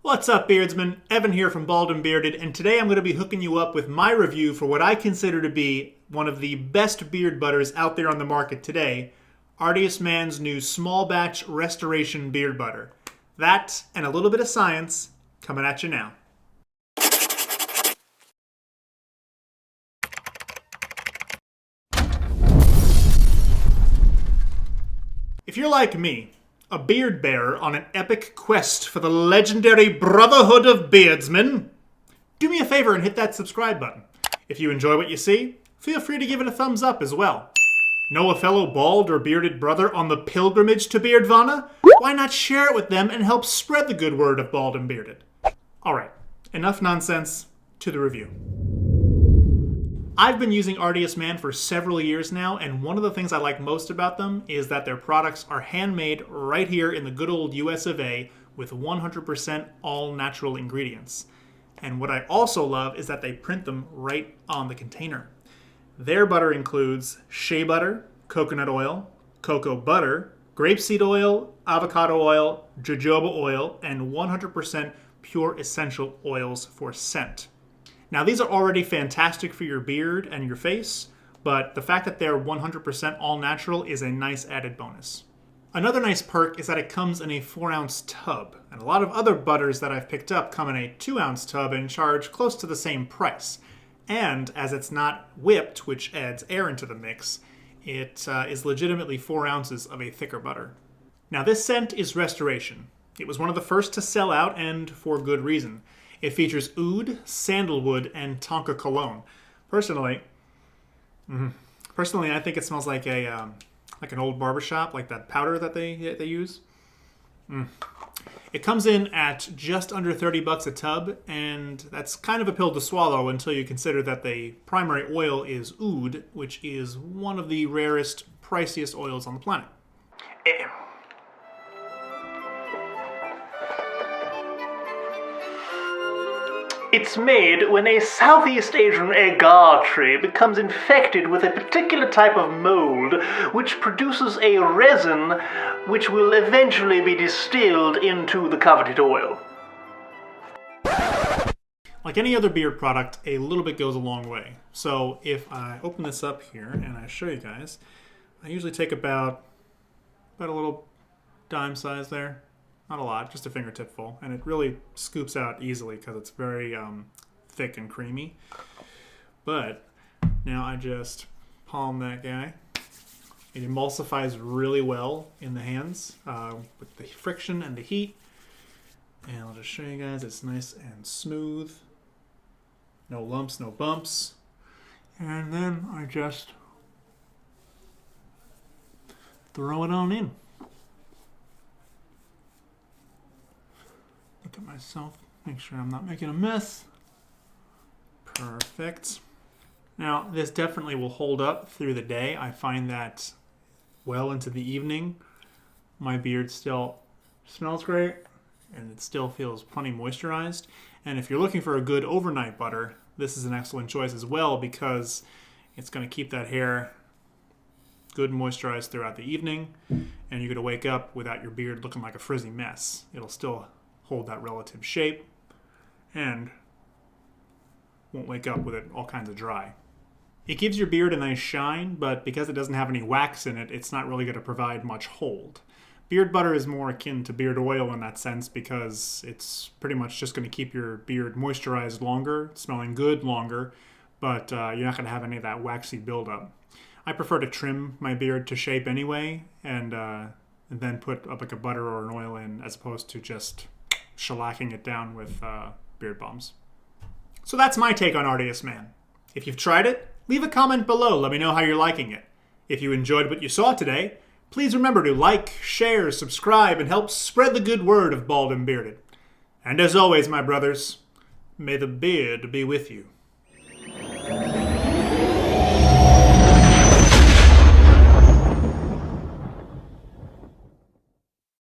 What's up, beardsmen? Evan here from Baldn.Bearded, and today I'm going to be hooking you up with my review for what I consider to be one of the best beard butters out there on the market today, Artius Man's new small batch restoration beard butter. That and a little bit of science coming at you now. If you're like me, a beard bearer on an epic quest for the legendary Brotherhood of Beardsmen, do me a favor and hit that subscribe button. If you enjoy what you see, feel free to give it a thumbs up as well. Know a fellow bald or bearded brother on the pilgrimage to Beardvana? Why not share it with them and help spread the good word of Baldn.Bearded? Alright, enough nonsense, to the review. I've been using Artius Man for several years now, and one of the things I like most about them is that their products are handmade right here in the good old US of A with 100% all natural ingredients. And what I also love is that they print them right on the container. Their butter includes shea butter, coconut oil, cocoa butter, grapeseed oil, avocado oil, jojoba oil, and 100% pure essential oils for scent. Now, these are already fantastic for your beard and your face, but the fact that they're 100% all natural is a nice added bonus. Another nice perk is that it comes in a 4-ounce tub, and a lot of other butters that I've picked up come in a 2-ounce tub and charge close to the same price. And as it's not whipped, which adds air into the mix, it is legitimately 4 ounces of a thicker butter. Now, this scent is Restoration. It was one of the first to sell out, and for good reason. It features oud, sandalwood, and Tonka cologne. Personally, I think it smells like an old barbershop, like that powder that they use. It comes in at just under 30 bucks a tub, and that's kind of a pill to swallow until you consider that the primary oil is oud, which is one of the rarest, priciest oils on the planet. It's made when a Southeast Asian agar tree becomes infected with a particular type of mold, which produces a resin which will eventually be distilled into the coveted oil. Like any other beard product, a little bit goes a long way. So if I open this up here and I show you guys, I usually take about a little dime size there. Not a lot, just a fingertip full. And it really scoops out easily because it's very thick and creamy. But now I just palm that guy. It emulsifies really well in the hands with the friction and the heat. And I'll just show you guys, it's nice and smooth. No lumps, no bumps. And then I just throw it on in. Look at myself, make sure I'm not making a mess. Perfect. Now, this definitely will hold up through the day. I find that well into the evening, my beard still smells great and it still feels plenty moisturized. And if you're looking for a good overnight butter, this is an excellent choice as well because it's going to keep that hair good and moisturized throughout the evening, and you're going to wake up without your beard looking like a frizzy mess. It'll still hold that relative shape and won't wake up with it all kinds of dry. It gives your beard a nice shine, but because it doesn't have any wax in it, it's not really going to provide much hold. Beard butter is more akin to beard oil in that sense because it's pretty much just going to keep your beard moisturized longer, smelling good longer, but you're not going to have any of that waxy buildup. I prefer to trim my beard to shape anyway and then put like a butter or an oil in as opposed to just shellacking it down with beard balms. So that's my take on Artius Man. If you've tried it, leave a comment below. Let me know how you're liking it. If you enjoyed what you saw today, please remember to like, share, subscribe, and help spread the good word of Baldn.Bearded. And as always, my brothers, may the beard be with you.